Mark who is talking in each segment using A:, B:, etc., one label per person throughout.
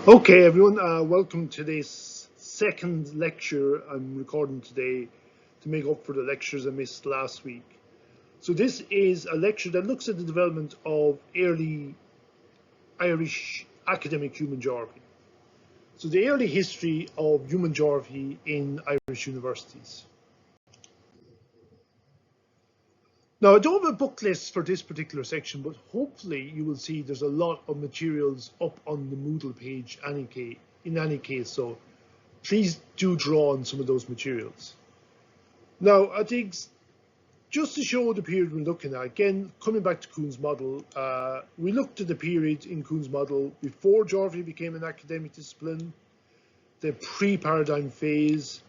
A: Okay, everyone, welcome to today's second lecture I'm recording today to make up for the lectures I missed last week. So this is a lecture that looks at the development of early Irish academic human geography. So the early history of human geography in Irish universities. Now, I don't have a book list for this particular section, but hopefully you will see there's a lot of materials up on the Moodle page in any case, so please do draw on some of those materials. Now, I think just to show the period we're looking at, again, coming back to Kuhn's model, we looked at the period in Kuhn's model before geography became an academic discipline, the pre-paradigm phase.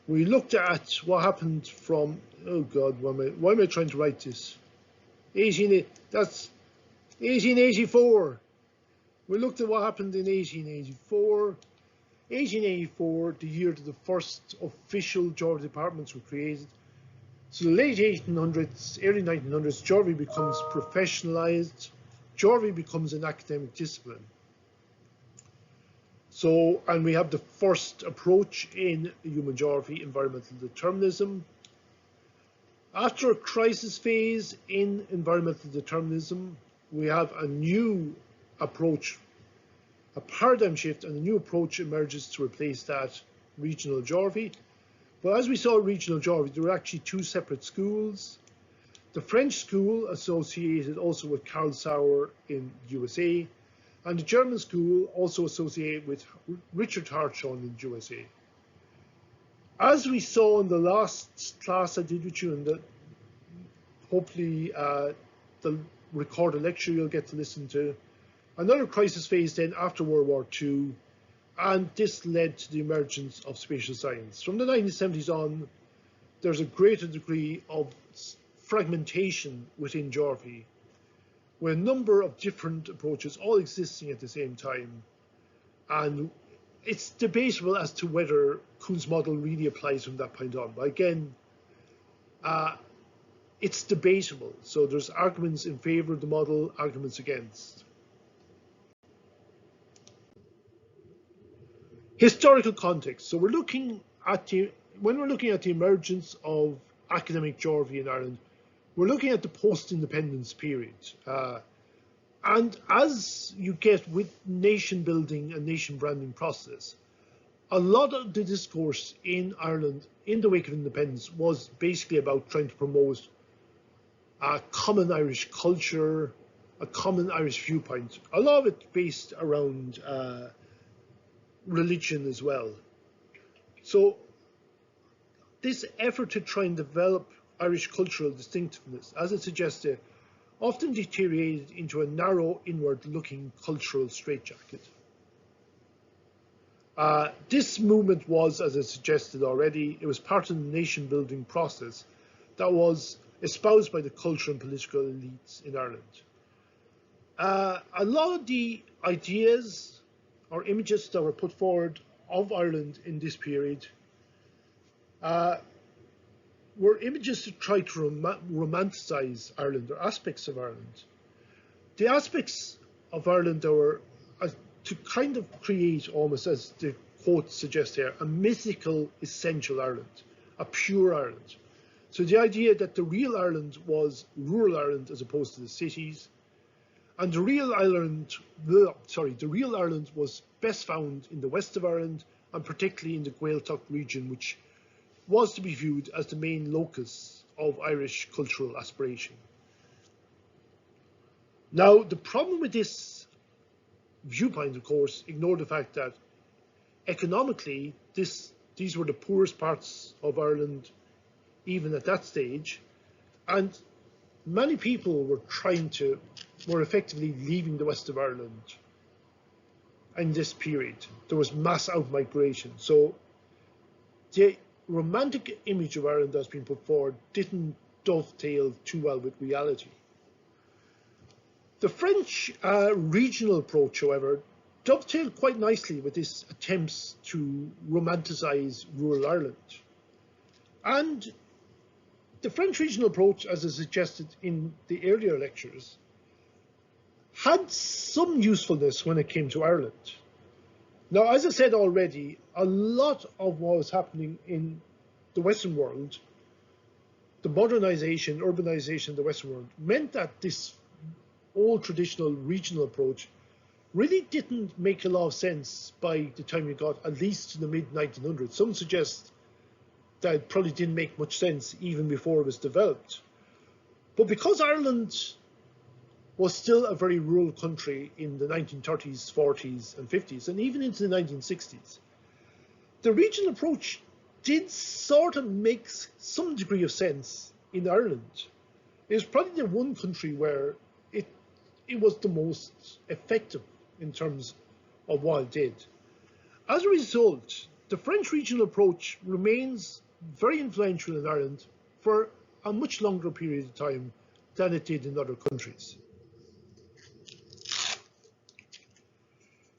A: We looked at what happened from, oh God, why am I trying to write this? That's 1884. We looked at what happened in 1884. 1884, the year that the first official geography departments were created. So the late 1800s, early 1900s, geography becomes professionalized. Geography becomes an academic discipline. So, and we have the first approach in human geography, environmental determinism. After a crisis phase in environmental determinism, we have a new approach, a paradigm shift, and a new approach emerges to replace that, regional geography. But as we saw in regional geography, there were actually two separate schools. The French school associated also with Carl Sauer in the USA, and the German school also associated with Richard Hartshorne in the USA. As we saw in the last class I did with you, and that hopefully the recorded lecture you'll get to listen to, another crisis phase then after World War II, and this led to the emergence of spatial science. From the 1970s on, there's a greater degree of fragmentation within geography, with a number of different approaches all existing at the same time. And it's debatable as to whether Kuhn's model really applies from that point on. But again, it's debatable. So there's arguments in favor of the model, arguments against. Historical context. So we're looking at when we're looking at the emergence of academic geography in Ireland, we're looking at the post-independence period. And as you get with nation building and nation branding process, a lot of the discourse in Ireland in the wake of independence was basically about trying to promote a common Irish culture, a common Irish viewpoint, a lot of it based around religion as well. So this effort to try and develop Irish cultural distinctiveness, as it suggested, often deteriorated into a narrow, inward-looking cultural straitjacket. This movement was, as I suggested already, it was part of the nation-building process that was espoused by the cultural and political elites in Ireland. A lot of the ideas or images that were put forward of Ireland in this period were images to try to romanticize Ireland, or aspects of Ireland. The aspects of Ireland that were to kind of create, almost as the quote suggests here, a mythical essential Ireland, a pure Ireland. So the idea that the real Ireland was rural Ireland as opposed to the cities, and the real Ireland was best found in the west of Ireland, and particularly in the Gaeltacht region, which was to be viewed as the main locus of Irish cultural aspiration. Now, the problem with this viewpoint, of course, ignored the fact that economically, these were the poorest parts of Ireland, even at that stage, and many people were effectively leaving the west of Ireland in this period. There was mass out-migration. So the romantic image of Ireland that's been put forward didn't dovetail too well with reality. The French regional approach, however, dovetailed quite nicely with these attempts to romanticize rural Ireland. And the French regional approach, as I suggested in the earlier lectures, had some usefulness when it came to Ireland. Now, as I said already, a lot of what was happening in the Western world, the modernization, urbanization of the Western world, meant that this old traditional regional approach really didn't make a lot of sense by the time you got at least to the mid-1900s. Some suggest that it probably didn't make much sense even before it was developed. But because Ireland was still a very rural country in the 1930s, 40s, and 50s, and even into the 1960s, the regional approach did sort of make some degree of sense in Ireland. It was probably the one country where it was the most effective in terms of what it did. As a result, the French regional approach remains very influential in Ireland for a much longer period of time than it did in other countries.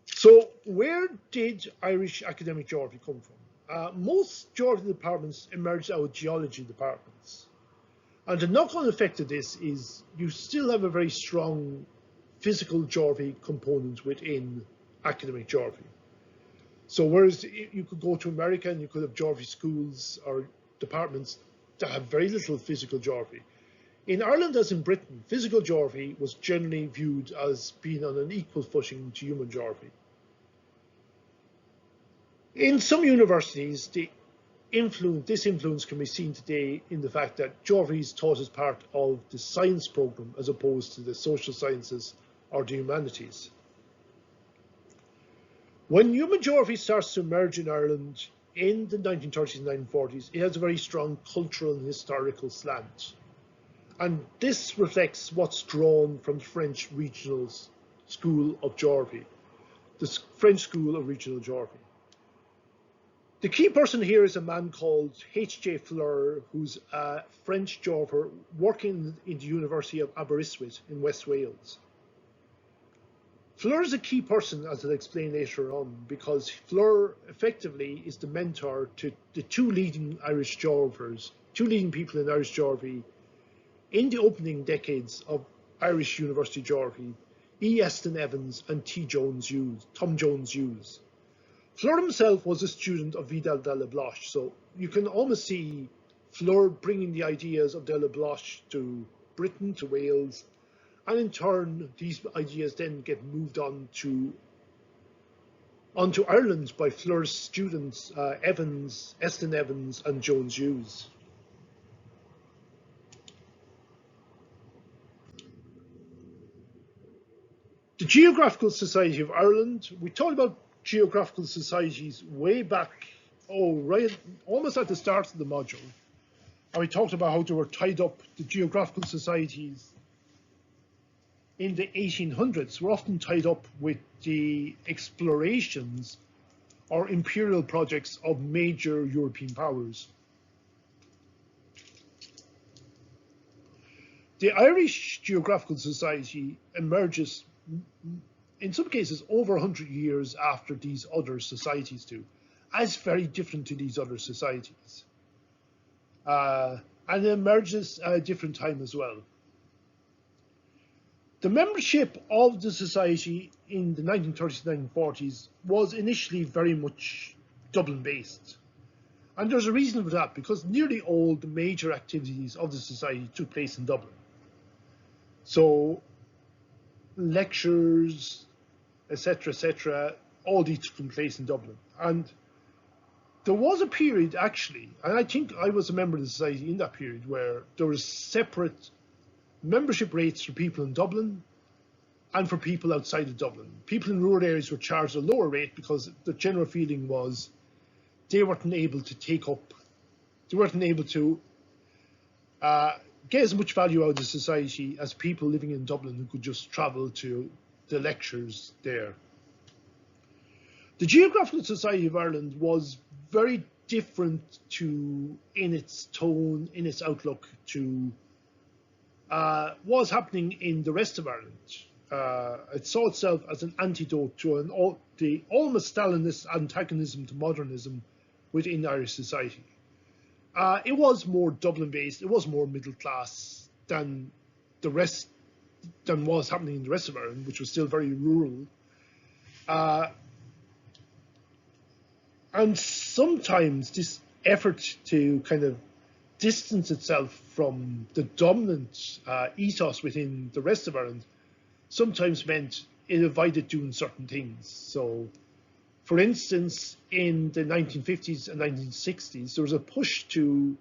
A: So where did Irish academic geography come from? Most geography departments emerged out of geology departments. And the knock-on effect of this is you still have a very strong physical geography component within academic geography. So whereas you could go to America and you could have geography schools or departments that have very little physical geography. In Ireland, as in Britain, physical geography was generally viewed as being on an equal footing to human geography. In some universities, this influence can be seen today in the fact that geography is taught as part of the science program as opposed to the social sciences or the humanities. When human geography starts to emerge in Ireland in the 1930s and 1940s, it has a very strong cultural and historical slant. And this reflects what's drawn from the French Regional School of Geography, the French School of Regional Geography. The key person here is a man called H.J. Fleur, who's a French geographer working in the University of Aberystwyth in West Wales. Fleur is a key person, as I'll explain later on, because Fleur effectively is the mentor to the two leading Irish geographers, two leading people in Irish geography in the opening decades of Irish university geography, E. Eston Evans and Tom Jones Hughes. Fleur himself was a student of Vidal de la Bloche, so you can almost see Fleur bringing the ideas of de la Bloche to Britain, to Wales, and in turn, these ideas then get moved onto Ireland by Fleur's students, Eston Evans and Jones Hughes. The Geographical Society of Ireland, we talked about geographical societies way back, right almost at the start of the module. And we talked about how they were tied up, the geographical societies in the 1800s were often tied up with the explorations or imperial projects of major European powers. The Irish Geographical Society emerges, in some cases, over 100 years after these other societies do, as very different to these other societies. And it emerges at a different time as well. The membership of the society in the 1930s and 1940s was initially very much Dublin-based. And there's a reason for that, because nearly all the major activities of the society took place in Dublin. So lectures, etc., all these took place in Dublin. And there was a period, actually, and I think I was a member of the society in that period, where there was separate membership rates for people in Dublin and for people outside of Dublin. People in rural areas were charged a lower rate because the general feeling was they weren't able to get as much value out of the society as people living in Dublin who could just travel to the lectures there. The Geographical Society of Ireland was very different in its tone, in its outlook to what was happening in the rest of Ireland. It saw itself as an antidote to the almost Stalinist antagonism to modernism within Irish society. It was more Dublin-based. It was more middle class than was happening in the rest of Ireland, which was still very rural. And sometimes this effort to kind of distance itself from the dominant ethos within the rest of Ireland sometimes meant it avoided doing certain things. So, for instance, in the 1950s and 1960s, there was a push to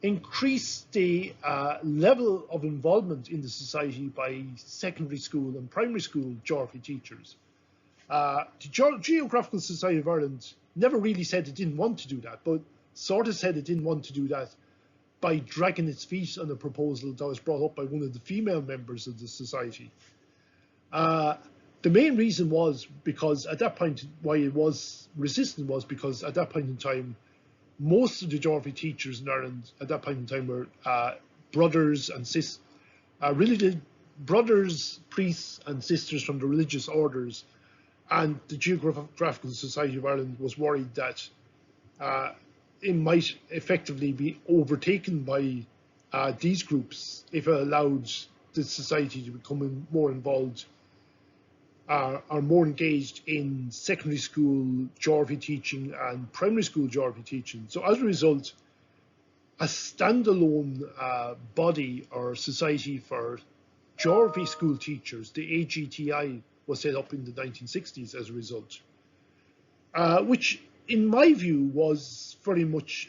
A: increase the level of involvement in the society by secondary school and primary school geography teachers. The Geographical Society of Ireland never really said it didn't want to do that, but sort of said it didn't want to do that by dragging its feet on a proposal that was brought up by one of the female members of the society. The main reason was because at that point, why it was resistant was because at that point in time, most of the geography teachers in Ireland at that point in time were brothers and sisters, brothers, priests and sisters from the religious orders. And the Geographical Society of Ireland was worried that it might effectively be overtaken by these groups if it allowed the society to become more involved are more engaged in secondary school geography teaching and primary school geography teaching. So as a result, a standalone body or society for geography school teachers, the AGTI, was set up in the 1960s as a result, which in my view was very much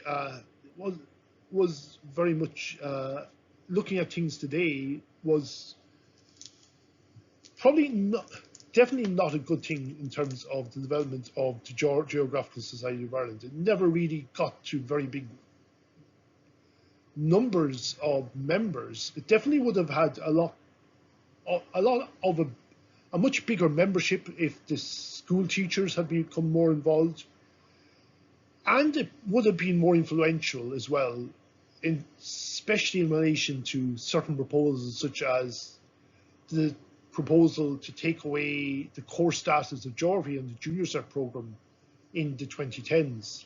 A: looking at things today was probably not, definitely not a good thing in terms of the development of the Geographical Society of Ireland. It never really got to very big numbers of members. It definitely would have had a much bigger membership if the school teachers had become more involved, and it would have been more influential as well, especially in relation to certain proposals such as the proposal to take away the core status of geography and the junior cert program in the 2010s.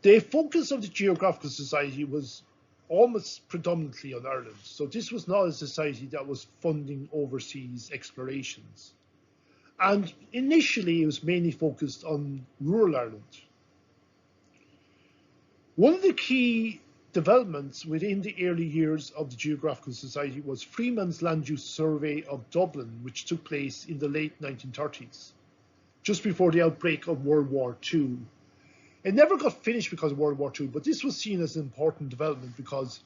A: The focus of the Geographical Society was almost predominantly on Ireland. So this was not a society that was funding overseas explorations. And initially it was mainly focused on rural Ireland. One of the key developments within the early years of the Geographical Society was Freeman's Land Use Survey of Dublin, which took place in the late 1930s, just before the outbreak of World War II. It never got finished because of World War II, but this was seen as an important development because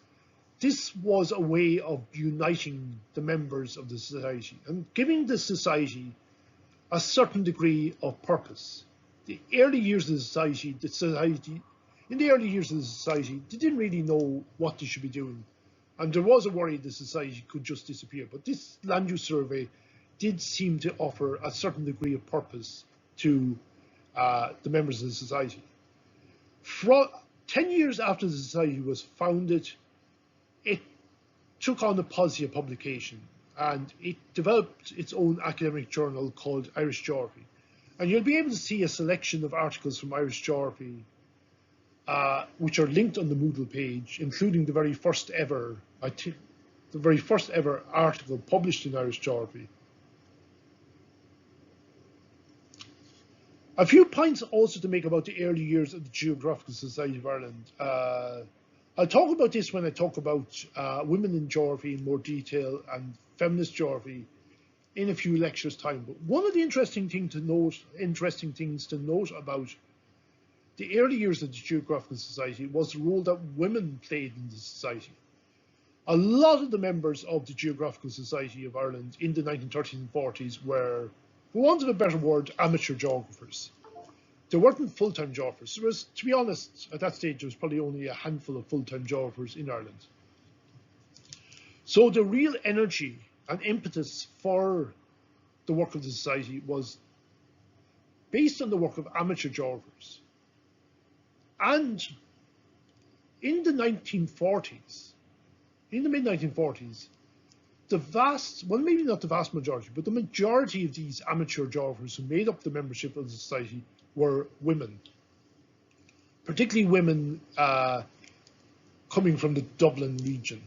A: this was a way of uniting the members of the society and giving the society a certain degree of purpose. In the early years of the society, they didn't really know what they should be doing. And there was a worry the society could just disappear. But this land use survey did seem to offer a certain degree of purpose to the members of the society. 10 years after the society was founded, it took on a policy of publication, and it developed its own academic journal called Irish Geography. And you'll be able to see a selection of articles from Irish Geography, which are linked on the Moodle page, including the very first ever article published in Irish Geography. A few points also to make about the early years of the Geographical Society of Ireland. I'll talk about this when I talk about women in geography in more detail and feminist geography in a few lectures' time. But one of the interesting things to note about the early years of the Geographical Society was the role that women played in the society. A lot of the members of the Geographical Society of Ireland in the 1930s and 40s were, for want of a better word, amateur geographers. They weren't full-time geographers. There was, to be honest, at that stage, there was probably only a handful of full-time geographers in Ireland. So the real energy and impetus for the work of the society was based on the work of amateur geographers. And in the 1940s, in the mid-1940s, maybe not the vast majority, but the majority of these amateur geographers who made up the membership of the society were women, particularly women coming from the Dublin region.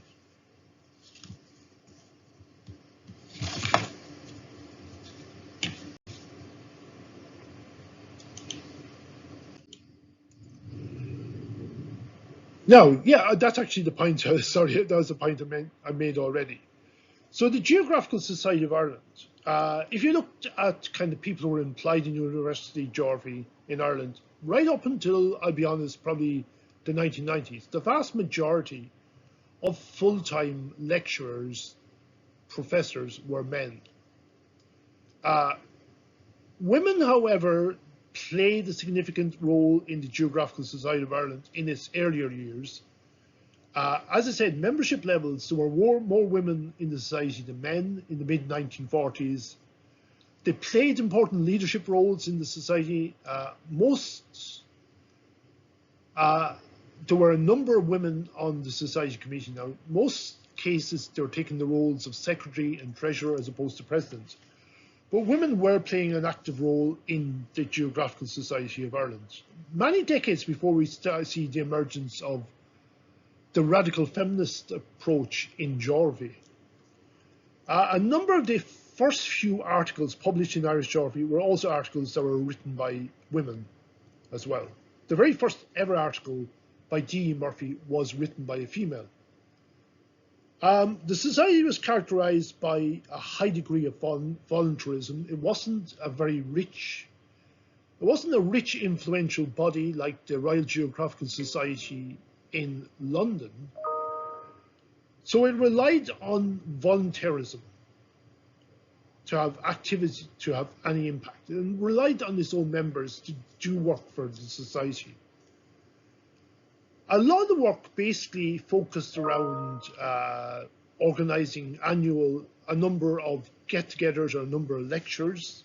A: Now, yeah, that's actually the point. Sorry, that was the point I made already. So the Geographical Society of Ireland, if you looked at kind of people who were employed in university geography in Ireland, right up until, I'll be honest, probably the 1990s, the vast majority of full-time lecturers, professors were men. Uh, Women, however, played a significant role in the Geographical Society of Ireland in its earlier years. As I said, membership levels, there were more women in the society than men in the mid 1940s. They played important leadership roles in the society. There were a number of women on the society committee. Now, most cases, they were taking the roles of secretary and treasurer as opposed to president. But women were playing an active role in the Geographical Society of Ireland. Many decades before we see the emergence of the radical feminist approach in geography. A number of the first few articles published in Irish geography were also articles that were written by women as well. The very first ever article by G.E. Murphy was written by a female. The society was characterized by a high degree of voluntarism. It wasn't a rich, influential body like the Royal Geographical Society in London. So it relied on voluntarism to have activity, to have any impact, and relied on its own members to do work for the society. A lot of the work basically focused around organizing a number of get-togethers or a number of lectures.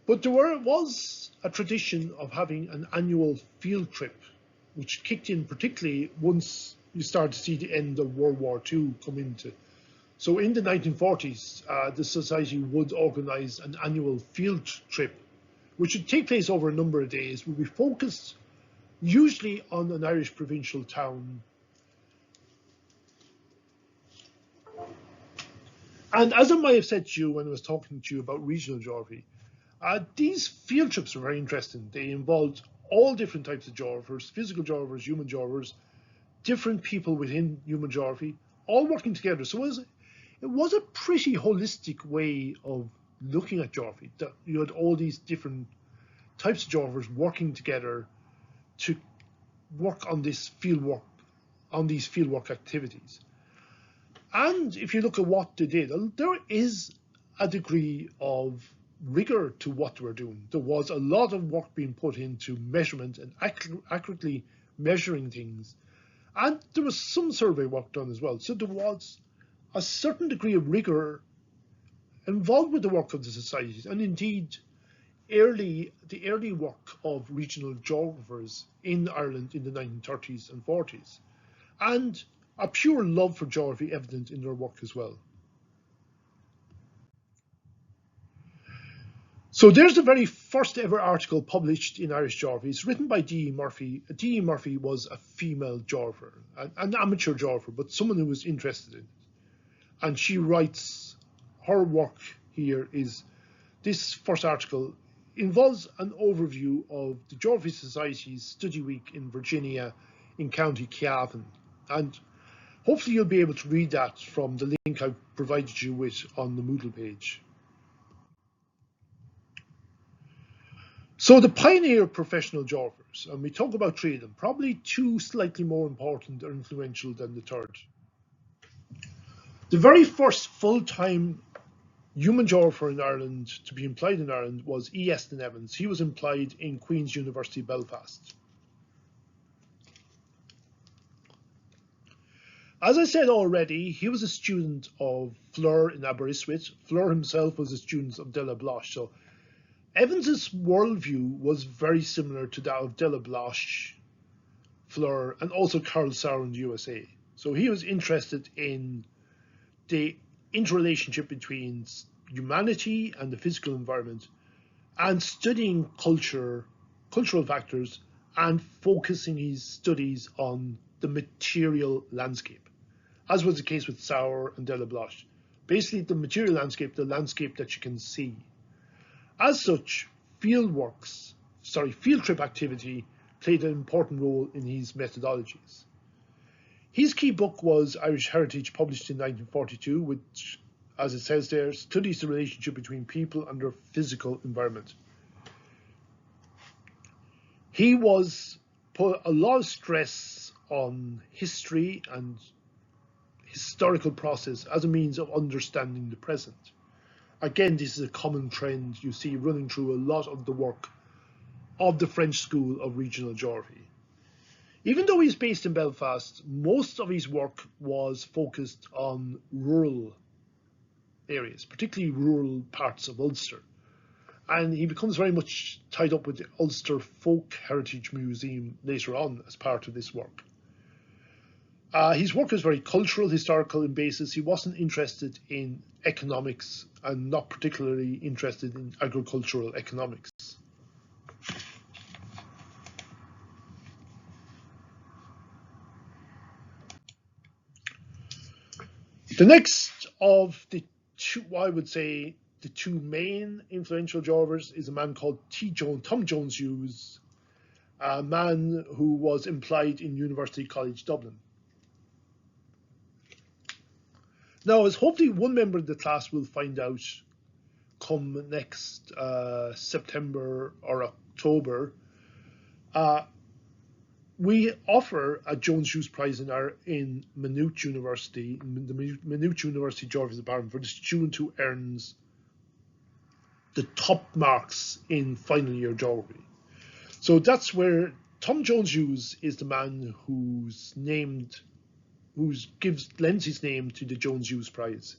A: But there was a tradition of having an annual field trip, which kicked in particularly once you start to see the end of World War II come into. So in the 1940s, the society would organize an annual field trip, which would take place over a number of days, would be focused usually on an Irish provincial town. And as I might have said to you when I was talking to you about regional geography, these field trips were very interesting. They involved all different types of geographers, physical geographers, human geographers, different people within human geography, all working together. So it was a pretty holistic way of looking at geography. You had all these different types of geographers working together to work on this fieldwork, on these fieldwork activities. And if you look at what they did, there is a degree of rigor to what they were doing. There was a lot of work being put into measurement and accurately measuring things. And there was some survey work done as well. So there was a certain degree of rigor involved with the work of the societies. And indeed, the early work of regional geographers in Ireland in the 1930s and 40s. And a pure love for geography evident in their work as well. So there's the very first ever article published in Irish geography. It's written by D.E. Murphy. D.E. Murphy was a female geographer, an amateur geographer, but someone who was interested in it. And she writes, her work here is, this first article involves an overview of the Geography Society's study week in Virginia in County Cavan. And hopefully you'll be able to read that from the link I've provided you with on the Moodle page. So the pioneer professional geographers, and we talk about three of them, probably two slightly more important or influential than the third. The very first full-time human geographer in Ireland to be employed in Ireland was E. Eston Evans. He was employed in Queen's University, Belfast. As I said already, he was a student of Fleur in Aberystwyth. Fleur himself was a student of Della-Bloch. So Evans's worldview was very similar to that of Della-Bloch, Fleur, and also Carl Sauer in the USA. So he was interested in the interrelationship between humanity and the physical environment, and studying cultural factors, and focusing his studies on the material landscape, as was the case with Sauer and Della-Bloch. Basically, the material landscape, the landscape that you can see. As such, field trip activity played an important role in his methodologies. His key book was Irish Heritage, published in 1942, which, as it says there, studies the relationship between people and their physical environment. He put a lot of stress on history and historical process as a means of understanding the present. Again, this is a common trend you see running through a lot of the work of the French School of Regional Geography. Even though he's based in Belfast, most of his work was focused on rural areas, particularly rural parts of Ulster. And he becomes very much tied up with the Ulster Folk Heritage Museum later on as part of this work. His work is very cultural, historical in basis. He wasn't interested in economics and not particularly interested in agricultural economics. The next of the two, I would say, the two main influential geographers is a man called Tom Jones Hughes, a man who was employed in University College Dublin. Now, as hopefully one member of the class will find out come next September or October, we offer a Jones Hughes Prize in Maynooth University, the Maynooth University Geography Department, for the student who earns the top marks in final year geography. So that's where Tom Jones Hughes is the man lends his name to the Jones Hughes Prize.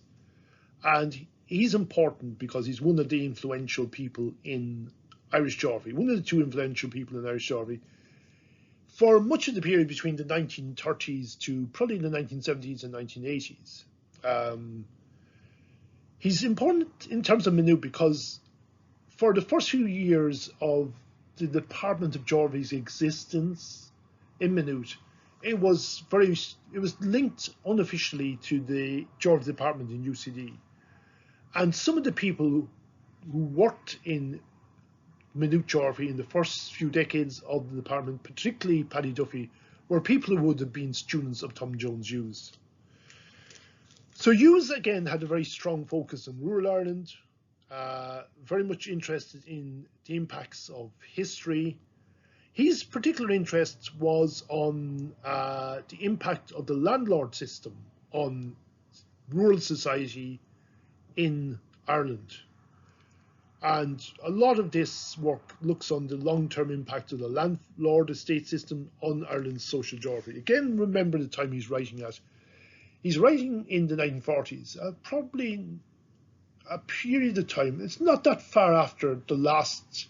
A: And he's important because he's one of the influential people in Irish geography, one of the two influential people in Irish geography for much of the period between the 1930s to probably the 1970s and 1980s. He's important in terms of Maynooth because for the first few years of the Department of Geography's existence in Maynooth, it was linked unofficially to the Geography Department in UCD. And some of the people who worked in Maynooth Geography in the first few decades of the department, particularly Paddy Duffy, were people who would have been students of Tom Jones Hughes. So Hughes, again, had a very strong focus on rural Ireland, very much interested in the impacts of history. His particular interest was on the impact of the landlord system on rural society in Ireland. And a lot of this work looks on the long-term impact of the landlord estate system on Ireland's social geography. Again, remember the time he's writing at. He's writing in the 1940s, probably a period of time. It's not that far after the last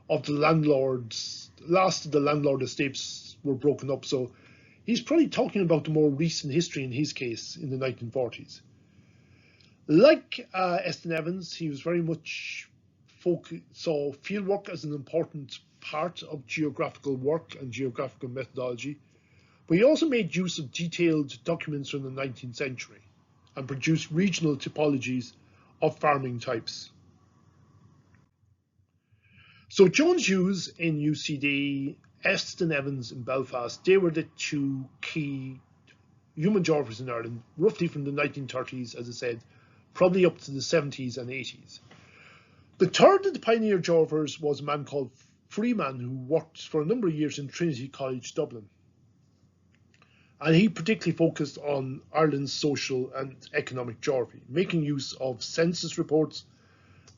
A: of the landlord estates were broken up. So he's probably talking about the more recent history in his case in the 1940s. Like Eston Evans, he was very much saw fieldwork as an important part of geographical work and geographical methodology, but he also made use of detailed documents from the 19th century and produced regional typologies of farming types. So Jones Hughes in UCD, Eston Evans in Belfast, they were the two key human geographers in Ireland, roughly from the 1930s, as I said, probably up to the 70s and 80s. The third of the pioneer geographers was a man called Freeman, who worked for a number of years in Trinity College Dublin. And he particularly focused on Ireland's social and economic geography, making use of census reports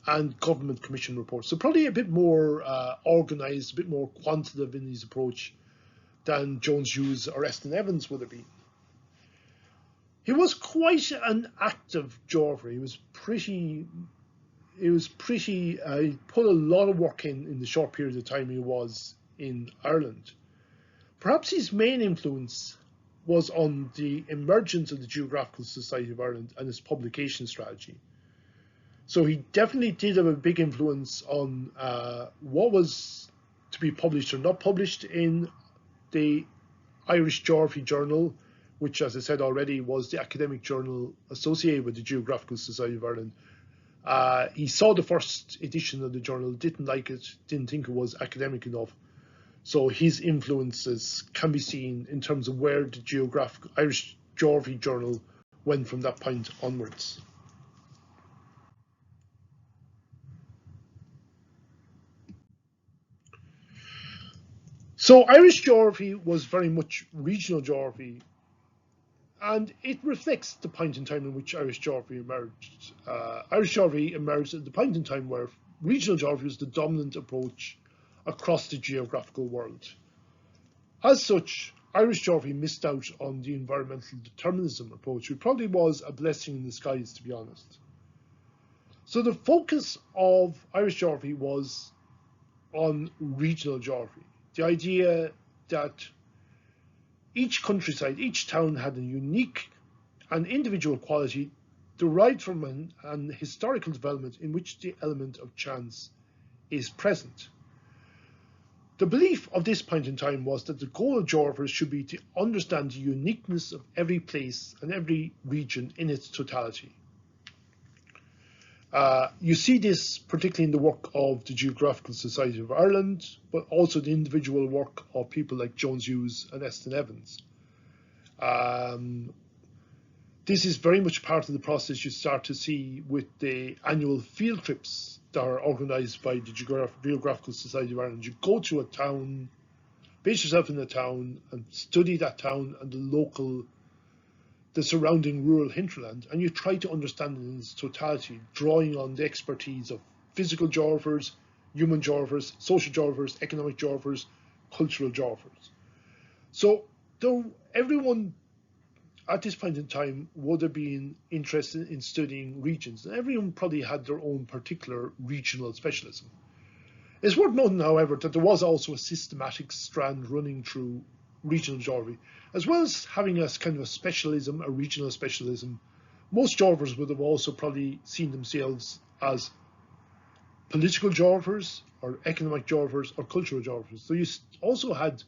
A: and government commission reports. So probably a bit more organised, a bit more quantitative in his approach than Jones Hughes or Eston Evans would have been. He was quite an active geographer. He put a lot of work in the short period of time he was in Ireland. Perhaps his main influence was on the emergence of the Geographical Society of Ireland and its publication strategy. So he definitely did have a big influence on what was to be published or not published in the Irish Geography Journal, which, as I said already, was the academic journal associated with the Geographical Society of Ireland. He saw the first edition of the journal, didn't like it, didn't think it was academic enough. So his influences can be seen in terms of where the Irish Geography Journal went from that point onwards. So Irish geography was very much regional geography, and it reflects the point in time in which Irish geography emerged. Irish geography emerged at the point in time where regional geography was the dominant approach across the geographical world. As such, Irish geography missed out on the environmental determinism approach, which probably was a blessing in disguise, to be honest. So the focus of Irish geography was on regional geography. The idea that each countryside, each town had a unique and individual quality derived from an historical development in which the element of chance is present. The belief of this point in time was that the goal of geographers should be to understand the uniqueness of every place and every region in its totality. You see this particularly in the work of the Geographical Society of Ireland, but also the individual work of people like Jones Hughes and Eston Evans. This is very much part of the process you start to see with the annual field trips that are organised by the Geographical Society of Ireland. You go to a town, base yourself in a town and study that town and the surrounding rural hinterland, and you try to understand it in its totality, drawing on the expertise of physical geographers, human geographers, social geographers, economic geographers, cultural geographers. So everyone at this point in time would have been interested in studying regions, and everyone probably had their own particular regional specialism. It's worth noting, however, that there was also a systematic strand running through regional geography. As well as having a kind of a specialism, a regional specialism, most geographers would have also probably seen themselves as political geographers or economic geographers or cultural geographers. So you also had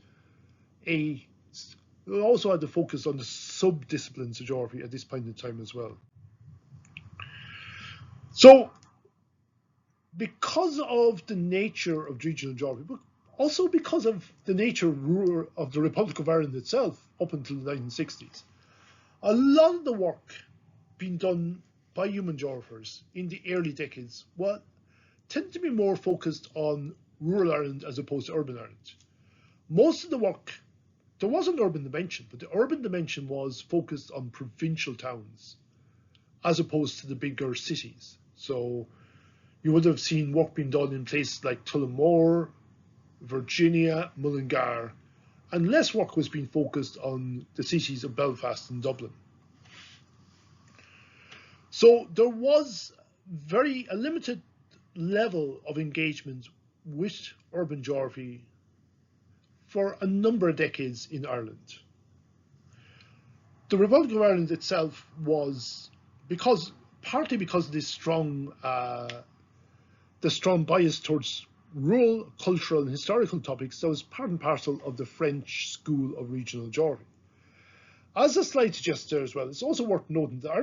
A: the focus on the sub-disciplines of geography at this point in time as well. So because of the nature of regional geography, but also because of the nature of the Republic of Ireland itself up until the 1960s, a lot of the work being done by human geographers in the early decades tended to be more focused on rural Ireland as opposed to urban Ireland. Most of the work, there was an urban dimension, but the urban dimension was focused on provincial towns as opposed to the bigger cities. So you would have seen work being done in places like Tullamore, Virginia, Mullingar, and less work was being focused on the cities of Belfast and Dublin. So there was a limited level of engagement with urban geography for a number of decades in Ireland. The Republic of Ireland itself was, partly because of this strong bias towards rural, cultural and historical topics, that was part and parcel of the French school of regional geography. As the slide suggests there as well, it's also worth noting that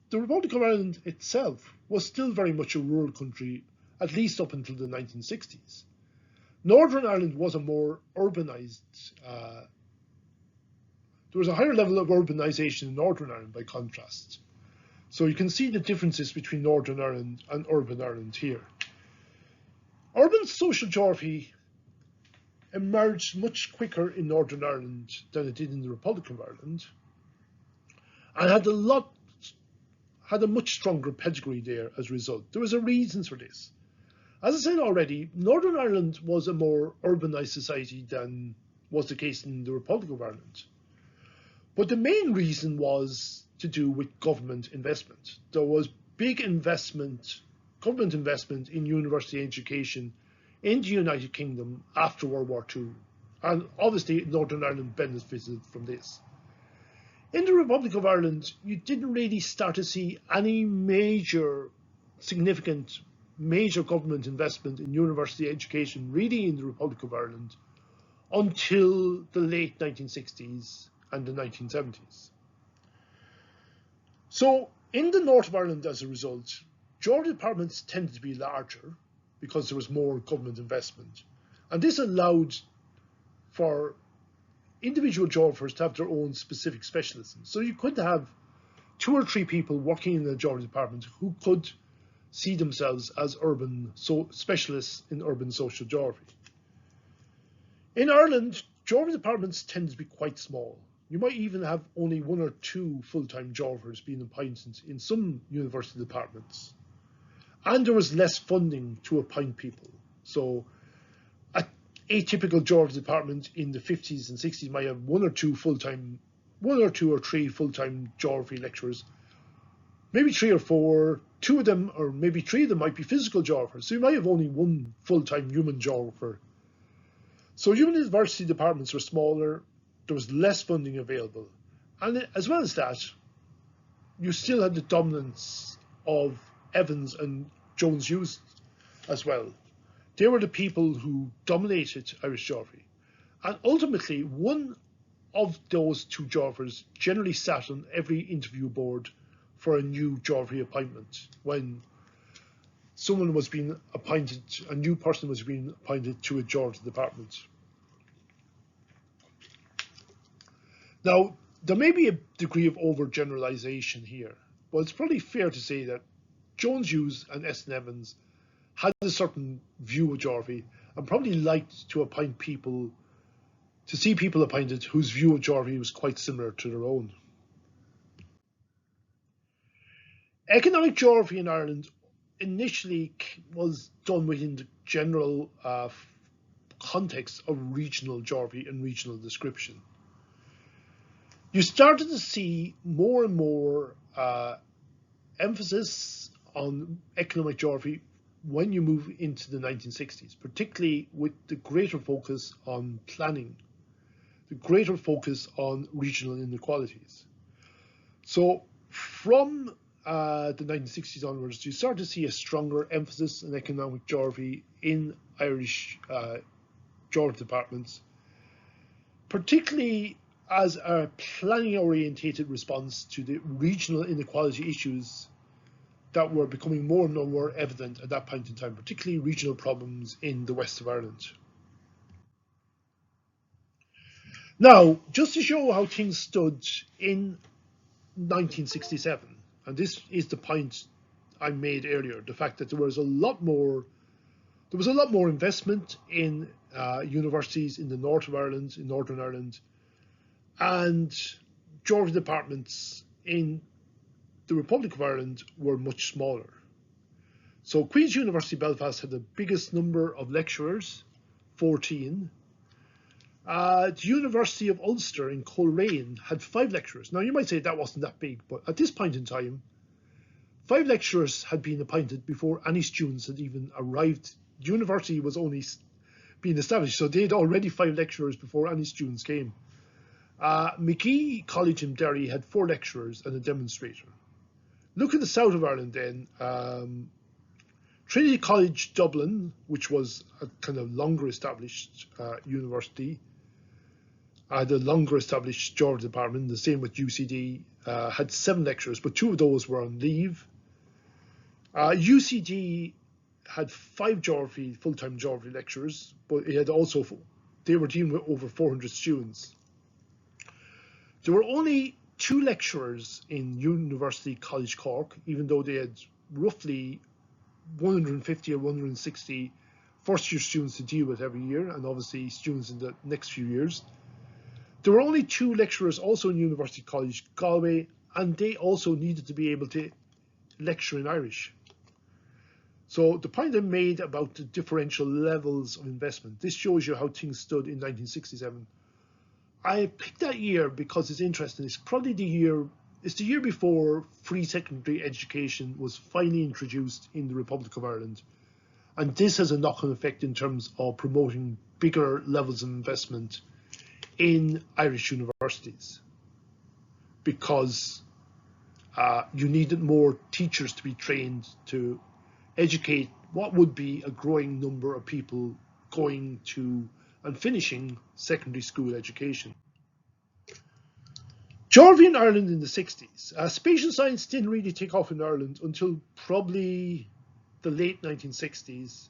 A: the Republic of Ireland itself was still very much a rural country, at least up until the 1960s. Northern Ireland was a more urbanised, there was a higher level of urbanisation in Northern Ireland by contrast. So you can see the differences between Northern Ireland and urban Ireland here. Urban social geography emerged much quicker in Northern Ireland than it did in the Republic of Ireland, and had a much stronger pedigree there as a result. There was a reason for this. As I said already, Northern Ireland was a more urbanised society than was the case in the Republic of Ireland. But the main reason was to do with government investment. There was big government investment in university education in the United Kingdom after World War II. And obviously Northern Ireland benefited from this. In the Republic of Ireland, you didn't really start to see any significant government investment in university education really in the Republic of Ireland until the late 1960s and the 1970s. So in the north of Ireland, as a result, geography departments tended to be larger because there was more government investment. And this allowed for individual geographers to have their own specific specialism. So you could have 2 or 3 people working in the geography department who could see themselves as urban specialists in urban social geography. In Ireland, geography departments tend to be quite small. You might even have only 1 or 2 full-time geographers being appointed in some university departments. And there was less funding to appoint people. So a typical geography department in the 50s and 60s might have 1 or 2 or 3 full-time geography lecturers, maybe 3 or 4, 2 of them, or maybe 3 of them might be physical geographers. So you might have only 1 full-time human geographer. So university departments were smaller, there was less funding available. And as well as that, you still had the dominance of Evans and Jones-Hughes as well. They were the people who dominated Irish geography. And ultimately, one of those 2 geographers generally sat on every interview board for a new geography appointment. When someone was being appointed, a new person was being appointed to a geography department. Now, there may be a degree of overgeneralization here, but it's probably fair to say that Jones-Hughes and S. Evans had a certain view of geography and probably liked to appoint people, to see people appointed whose view of geography was quite similar to their own. Economic geography in Ireland initially was done within the general context of regional geography and regional description. You started to see more and more emphasis on economic geography when you move into the 1960s, particularly with the greater focus on planning, the greater focus on regional inequalities. So from the 1960s onwards, you start to see a stronger emphasis on economic geography in Irish geography departments, particularly as a planning-orientated response to the regional inequality issues that were becoming more and more evident at that point in time, particularly regional problems in the west of Ireland. Now, just to show how things stood in 1967, and this is the point I made earlier, the fact that there was a lot more investment in universities in the north of Ireland, in Northern Ireland, and geography departments in the Republic of Ireland were much smaller. So Queen's University Belfast had the biggest number of lecturers, 14. The University of Ulster in Coleraine had 5 lecturers. Now you might say that wasn't that big, but at this point in time, 5 lecturers had been appointed before any students had even arrived. The university was only being established, so they had already 5 lecturers before any students came. McGee College in Derry had 4 lecturers and a demonstrator. Look at the south of Ireland then. Trinity College Dublin, which was a kind of longer established university, had a longer established geography department. The same with UCD, had 7 lecturers, but 2 of those were on leave. UCD had 5 full-time geography lecturers, but they were dealing with over 400 students. There were only 2 lecturers in University College Cork, even though they had roughly 150 or 160 first-year students to deal with every year, and obviously students in the next few years. There were only 2 lecturers also in University College Galway, and they also needed to be able to lecture in Irish. So the point I made about the differential levels of investment, this shows you how things stood in 1967. I picked that year because it's interesting. It's probably the year before free secondary education was finally introduced in the Republic of Ireland. And this has a knock-on effect in terms of promoting bigger levels of investment in Irish universities, because you needed more teachers to be trained to educate what would be a growing number of people going to and finishing secondary school education. Geography in Ireland in the 60s. Spatial science didn't really take off in Ireland until probably the late 1960s.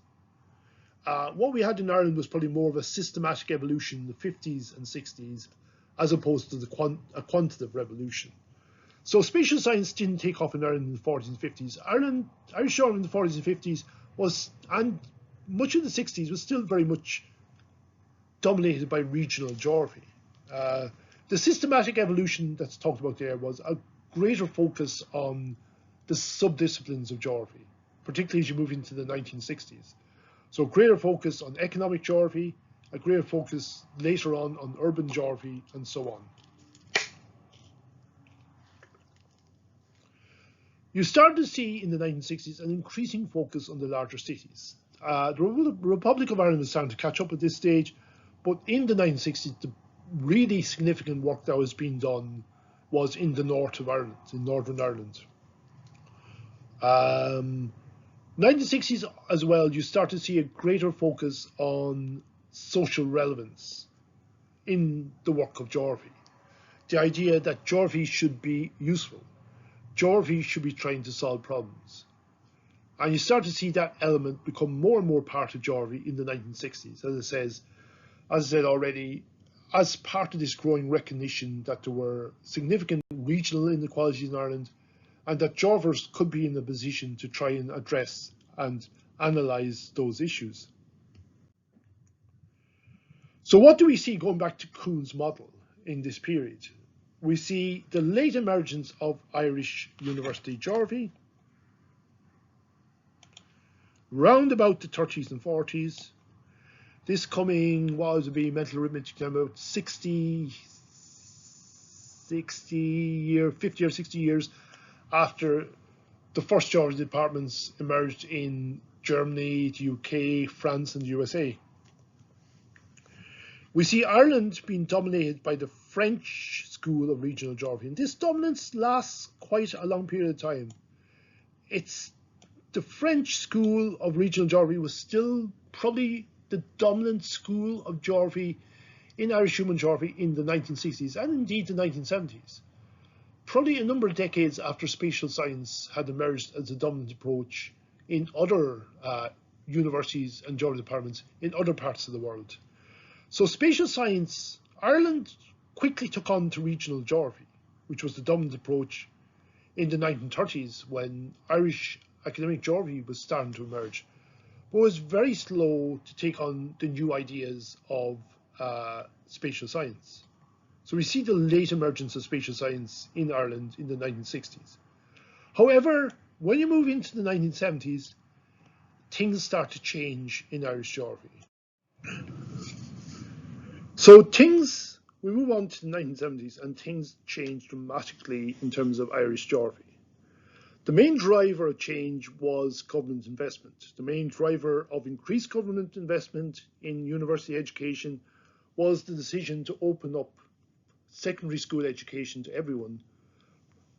A: What we had in Ireland was probably more of a systematic evolution in the 50s and 60s, as opposed to a quantitative revolution. So spatial science didn't take off in Ireland in the 40s and 50s. Irish geography in the 40s and 50s was, and much of the 60s, was still very much dominated by regional geography. The systematic evolution that's talked about there was a greater focus on the subdisciplines of geography, particularly as you move into the 1960s. So greater focus on economic geography, a greater focus later on urban geography, and so on. You started to see in the 1960s an increasing focus on the larger cities. The Republic of Ireland was starting to catch up at this stage, but in the 1960s, the really significant work that was being done was in the north of Ireland, in Northern Ireland. 1960s as well, you start to see a greater focus on social relevance in the work of geography. The idea that geography should be useful. Geography should be trying to solve problems. And you start to see that element become more and more part of geography in the 1960s, as I said already, as part of this growing recognition that there were significant regional inequalities in Ireland, and that geographers could be in a position to try and address and analyse those issues. So what do we see going back to Kuhn's model in this period? We see the late emergence of Irish university geography, round about the 30s and 40s. This coming, what would it be, mental arithmetic, about 50 or 60 years after the first geography departments emerged in Germany, the UK, France, and the USA. We see Ireland being dominated by the French school of regional geography, and this dominance lasts quite a long period of time. It's the French school of regional geography was still probably the dominant school of geography in Irish human geography in the 1960s and indeed the 1970s. Probably a number of decades after spatial science had emerged as a dominant approach in other universities and geography departments in other parts of the world. So spatial science, Ireland quickly took on to regional geography, which was the dominant approach in the 1930s when Irish academic geography was starting to emerge, but was very slow to take on the new ideas of spatial science. So we see the late emergence of spatial science in Ireland in the 1960s. However, when you move into the 1970s, things start to change in Irish geography. So we move on to the 1970s and things change dramatically in terms of Irish geography. The main driver of change was government investment. The main driver of increased government investment in university education was the decision to open up secondary school education to everyone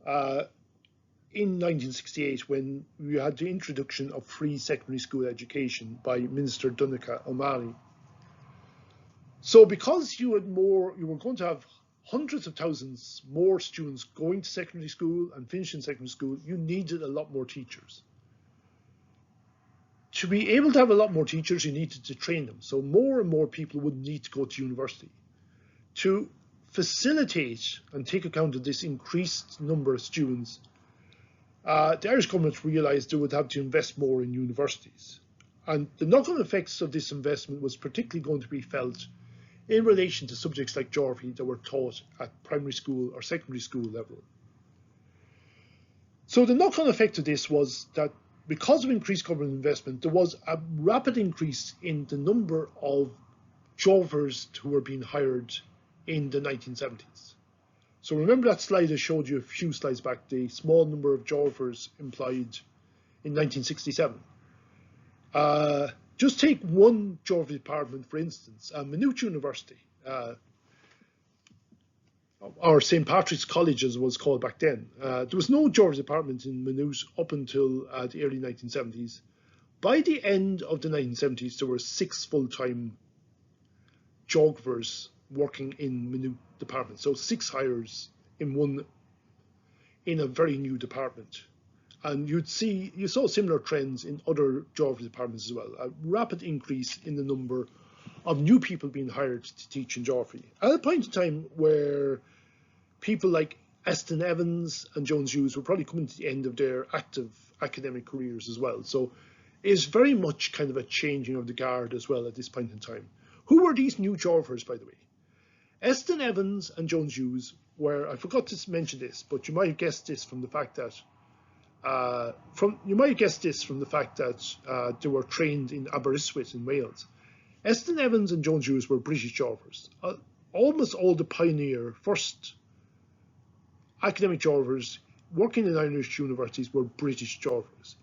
A: in 1968 when we had the introduction of free secondary school education by Minister Donncha O'Malley. So because you were going to have hundreds of thousands more students going to secondary school and finishing secondary school, you needed a lot more teachers. To be able to have a lot more teachers, you needed to train them. So more and more people would need to go to university. To facilitate and take account of this increased number of students, the Irish government realised they would have to invest more in universities. And the knock-on effects of this investment was particularly going to be felt in relation to subjects like geography that were taught at primary school or secondary school level. So the knock-on effect of this was that because of increased government investment, there was a rapid increase in the number of geographers who were being hired in the 1970s. So remember that slide I showed you a few slides back, the small number of geographers employed in 1967. Just take one geography department, for instance, Maynooth University, or St. Patrick's College as it was called back then. There was no geography department in Maynooth up until the early 1970s. By the end of the 1970s, there were 6 full-time geographers working in Maynooth department. So 6 hires in a very new department. And you saw similar trends in other geography departments as well. A rapid increase in the number of new people being hired to teach in geography. At a point in time where people like Eston Evans and Jones Hughes were probably coming to the end of their active academic careers as well. So it's very much kind of a changing of the guard as well at this point in time. Who were these new geographers, by the way? Eston Evans and Jones Hughes were, I forgot to mention this, but you might have guessed this from the fact that they were trained in Aberystwyth in Wales. Eston Evans and Jones Hughes were British geographers. Almost all the pioneer first academic geographers working in Irish universities were British geographers.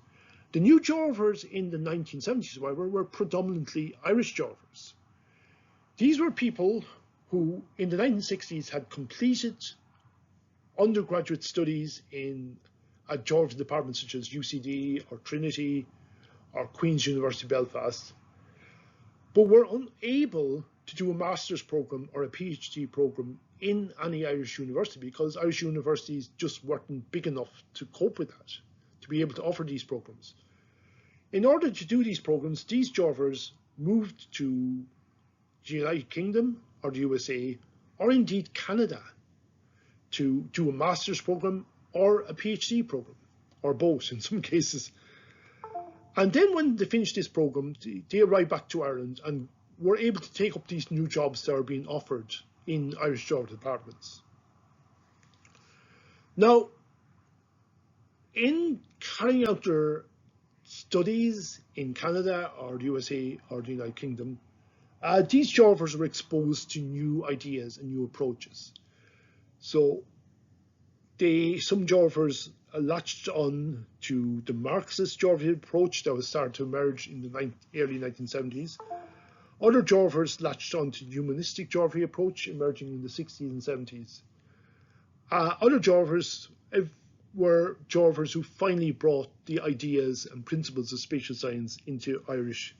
A: The new geographers in the 1970s, however, were predominantly Irish geographers. These were people who in the 1960s had completed undergraduate studies in a geography department such as UCD or Trinity or Queen's University Belfast, but were unable to do a master's program or a PhD program in any Irish university because Irish universities just weren't big enough to cope with that, to be able to offer these programs. In order to do these programs, these geographers moved to the United Kingdom or the USA, or indeed Canada, to do a master's program or a PhD program, or both in some cases. And then when they finished this program, they arrived back to Ireland and were able to take up these new jobs that are being offered in Irish geography departments. Now, in carrying out their studies in Canada or the USA or the United Kingdom, these geographers were exposed to new ideas and new approaches. So some geographers latched on to the Marxist geography approach that was starting to emerge in the early 1970s. Other geographers latched on to the humanistic geography approach emerging in the 60s and 70s. Other geographers were geographers who finally brought the ideas and principles of spatial science into Irish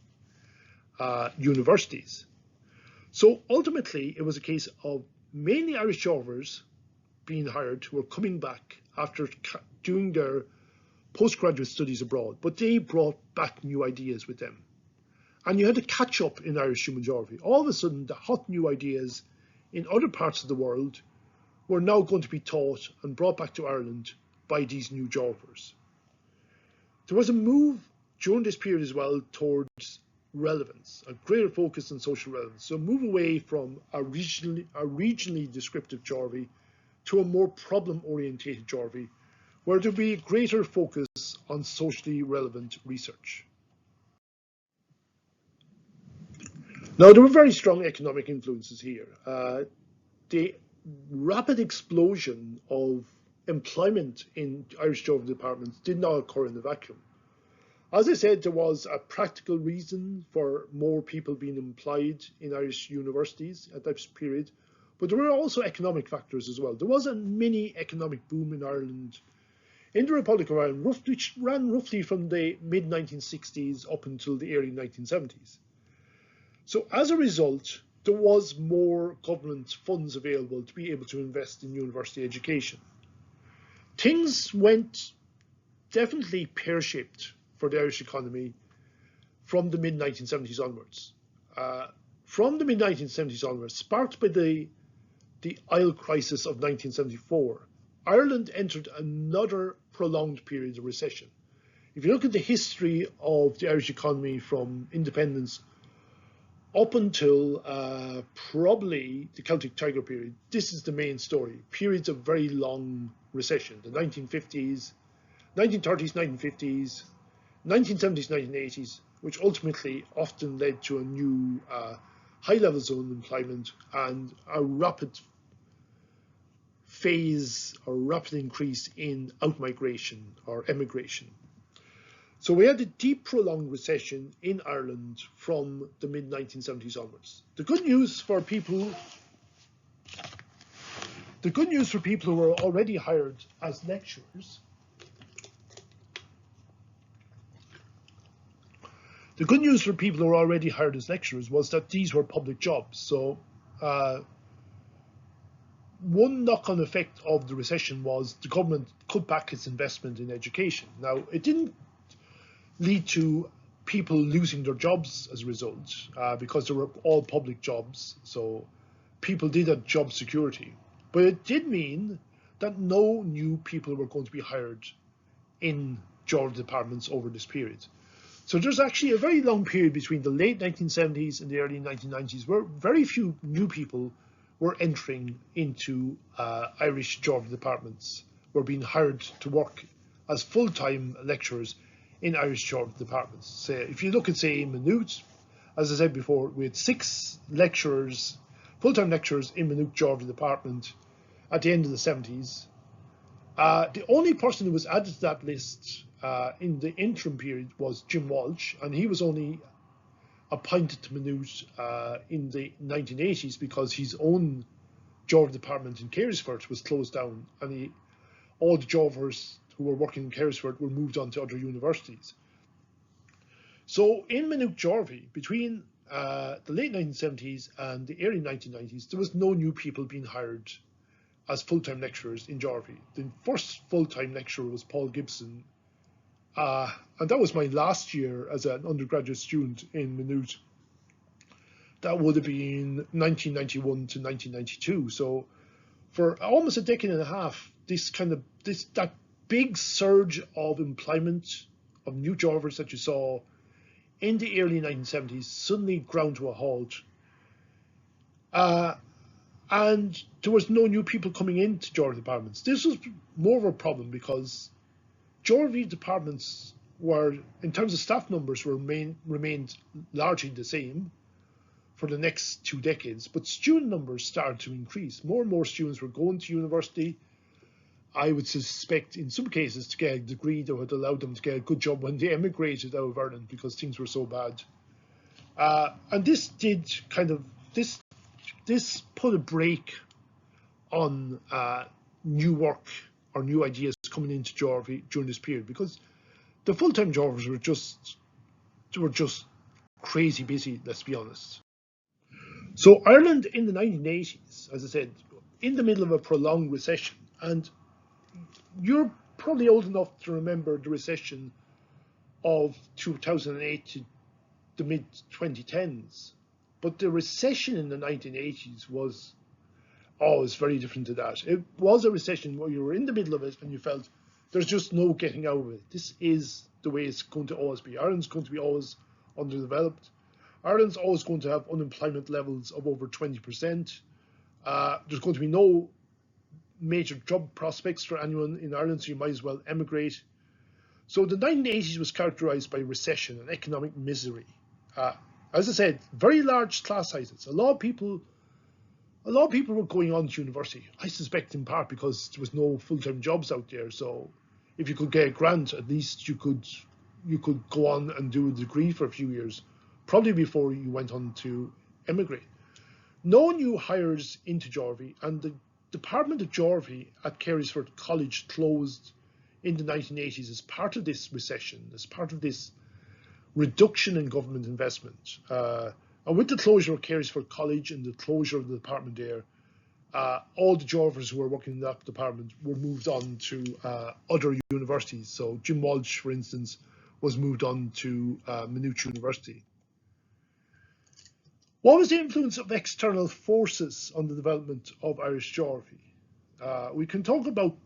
A: universities. So ultimately, it was a case of mainly Irish geographers being hired who were coming back after doing their postgraduate studies abroad, but they brought back new ideas with them. And you had to catch up in Irish human geography. All of a sudden, the hot new ideas in other parts of the world were now going to be taught and brought back to Ireland by these new geographers. There was a move during this period as well towards relevance, a greater focus on social relevance. So move away from a regionally descriptive geography to a more problem-orientated geography, where there would be a greater focus on socially relevant research. Now, there were very strong economic influences here. The rapid explosion of employment in Irish geography departments did not occur in a vacuum. As I said, there was a practical reason for more people being employed in Irish universities at that period, but there were also economic factors as well. There was a mini economic boom in Ireland, in the Republic of Ireland, which ran roughly from the mid-1960s up until the early 1970s. So as a result, there was more government funds available to be able to invest in university education. Things went definitely pear-shaped for the Irish economy from the mid-1970s onwards. From the mid-1970s onwards, sparked by the oil crisis of 1974, Ireland entered another prolonged period of recession. If you look at the history of the Irish economy from independence up until probably the Celtic Tiger period, this is the main story. Periods of very long recession, the 1950s, 1930s, 1950s, 1970s, 1980s, which ultimately often led to a new high levels of unemployment and a rapid phase or rapid increase in outmigration or emigration. So we had a deep prolonged recession in Ireland from the mid-1970s onwards. The good news for people who were already hired as lecturers, was that these were public jobs. So one knock-on effect of the recession was the government cut back its investment in education. Now, it didn't lead to people losing their jobs as a result, because they were all public jobs, so people did have job security. But it did mean that no new people were going to be hired in geography departments over this period. So there's actually a very long period between the late 1970s and the early 1990s where very few new people were entering into Irish geography departments, were being hired to work as full-time lecturers in Irish geography departments. So if you look at, say, in Maynooth, as I said before, we had 6 lecturers, full-time lecturers in Maynooth geography department at the end of the 70s. The only person who was added to that list in the interim period was Jim Walsh, and he was only appointed to Maynooth in the 1980s because his own geography department in Carysford was closed down, and all the geographers who were working in Carysford were moved on to other universities. So in Maynooth geography, between the late 1970s and the early 1990s, there was no new people being hired as full-time lecturers in geography. The first full-time lecturer was Paul Gibson, and that was my last year as an undergraduate student in Maynooth. That would have been 1991 to 1992. So for almost a decade and a half, that big surge of employment of new geographers that you saw in the early 1970s suddenly ground to a halt. And there was no new people coming into geography departments. This was more of a problem because geography departments were, in terms of staff numbers, remained largely the same for the next 2 decades, but student numbers started to increase. More and more students were going to university. I would suspect in some cases to get a degree that would allow them to get a good job when they emigrated out of Ireland because things were so bad. And this did this put a brake on new work or new ideas coming into geography during this period, because the full-time geographers were just crazy busy, let's be honest. So Ireland in the 1980s, as I said, in the middle of a prolonged recession, and you're probably old enough to remember the recession of 2008 to the mid-2010s. But the recession in the 1980s was very different to that. It was a recession where you were in the middle of it and you felt there's just no getting out of it. This is the way it's going to always be. Ireland's going to be always underdeveloped. Ireland's always going to have unemployment levels of over 20%. There's going to be no major job prospects for anyone in Ireland, so you might as well emigrate. So the 1980s was characterized by recession and economic misery. As I said, very large class sizes. A lot of people were going on to university. I suspect in part because there was no full-time jobs out there. So if you could get a grant, at least you could go on and do a degree for a few years, probably before you went on to emigrate. No new hires into geography, and the Department of Geography at Carysford College closed in the 1980s as part of this recession, as part of this reduction in government investment. And with the closure of Carysford College and the closure of the department there, all the geographers who were working in that department were moved on to other universities. So Jim Walsh, for instance, was moved on to Maynooth University. What was the influence of external forces on the development of Irish geography? We can talk about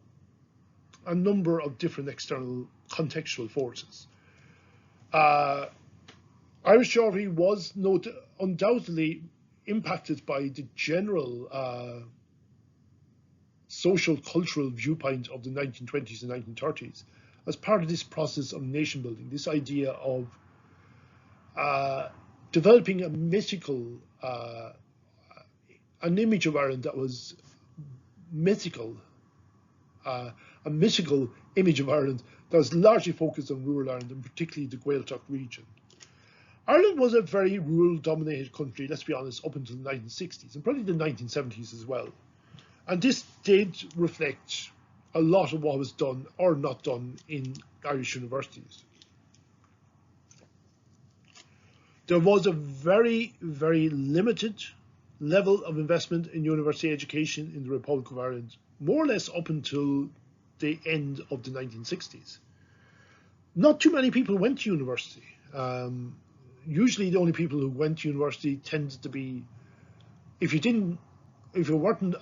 A: a number of different external contextual forces. Irish geography was undoubtedly impacted by the general social cultural viewpoint of the 1920s and 1930s as part of this process of nation building, this idea of developing a mythical, an image of Ireland that was mythical, a mythical image of Ireland that was largely focused on rural Ireland, and particularly the Gaeltacht region. Ireland was a very rural-dominated country, let's be honest, up until the 1960s, and probably the 1970s as well. And this did reflect a lot of what was done or not done in Irish universities. There was a very, very limited level of investment in university education in the Republic of Ireland, more or less up until the end of the 1960s. Not too many people went to university. Usually the only people who went to university tended to be, if you weren't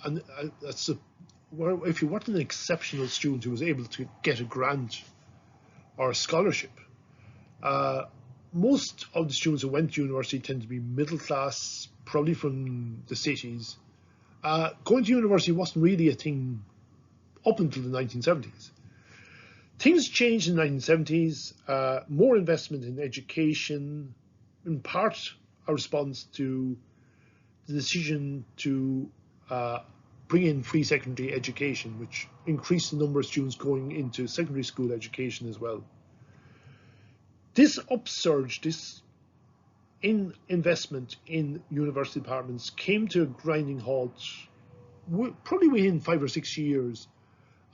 A: an exceptional student who was able to get a grant or a scholarship, most of the students who went to university tend to be middle class, probably from the cities. Going to university wasn't really a thing up until the 1970s. Things changed in the 1970s, more investment in education, in part a response to the decision to bring in free secondary education, which increased the number of students going into secondary school education as well. This upsurge, this investment in university departments came to a grinding halt probably within 5 or 6 years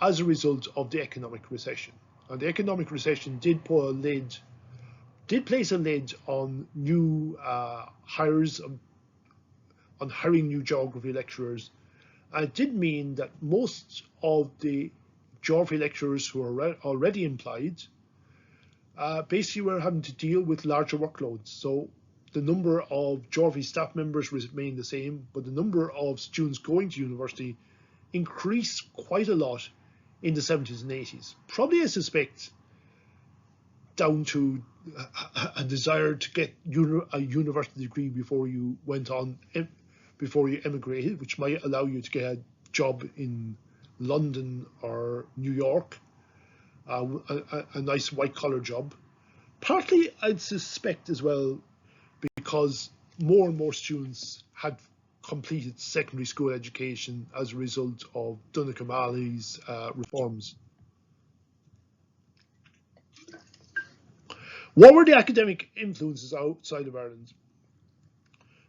A: as a result of the economic recession. And the economic recession did place a lid on new hires, on hiring new geography lecturers. And it did mean that most of the geography lecturers who are already employed basically were having to deal with larger workloads. So the number of geography staff members remained the same, but the number of students going to university increased quite a lot in the 70s and 80s. Probably, I suspect, down to a desire to get a university degree before you emigrated, which might allow you to get a job in London or New York, a nice white-collar job. Partly, I'd suspect as well, because more and more students had completed secondary school education as a result of Donegal O'Malley's reforms. What were the academic influences outside of Ireland?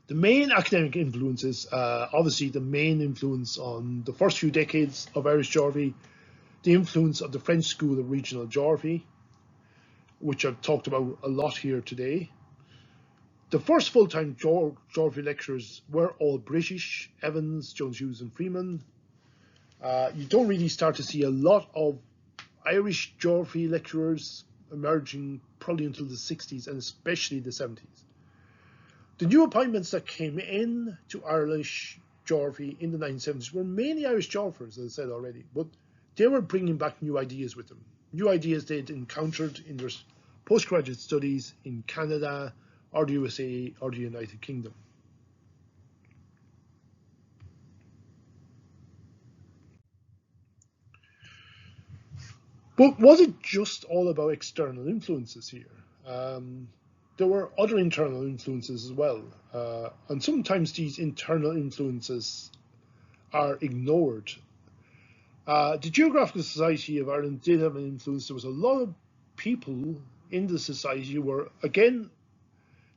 A: The main academic influences, obviously the main influence on the first few decades of Irish geography, the influence of the French School of Regional Geography, which I've talked about a lot here today. The first full-time geography lecturers were all British: Evans, Jones, Hughes and Freeman. You don't really start to see a lot of Irish geography lecturers emerging probably until the 60s and especially the 70s. The new appointments that came in to Irish geography in the 1970s were mainly Irish geographers, as I said already, but they were bringing back new ideas with them. New ideas they'd encountered in their postgraduate studies in Canada or the USA or the United Kingdom. But was it just all about external influences here? There were other internal influences as well, and sometimes these internal influences are ignored. The Geographical Society of Ireland did have an influence. There was a lot of people in the society who were, again,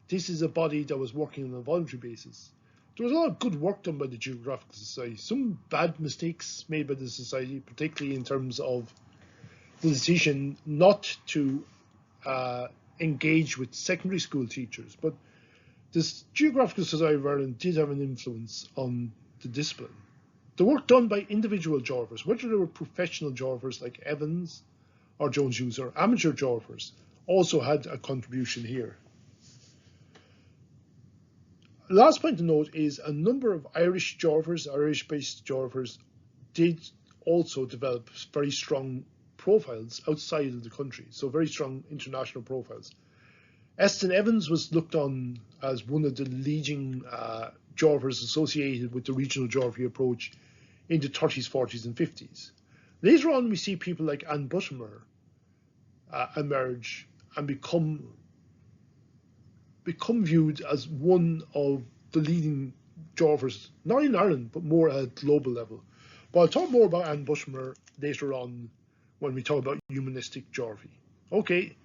A: this is a body that was working on a voluntary basis. There was a lot of good work done by the Geographical Society, some bad mistakes made by the society, particularly in terms of the decision not to engage with secondary school teachers. But this Geographical Society of Ireland did have an influence on the discipline. The work done by individual geographers, whether they were professional geographers like Evans or Jones Hughes or amateur geographers, also had a contribution here. The last point to note is a number of Irish geographers, Irish-based geographers, did also develop very strong profiles outside of the country, so very strong international profiles. Eston Evans was looked on as one of the leading geographers associated with the regional geography approach in the 30s, 40s and 50s. Later on, we see people like Anne Buttimer emerge and become viewed as one of the leading geographers, not in Ireland, but more at a global level. But I'll talk more about Anne Buttimer later on when we talk about humanistic geography. Okay,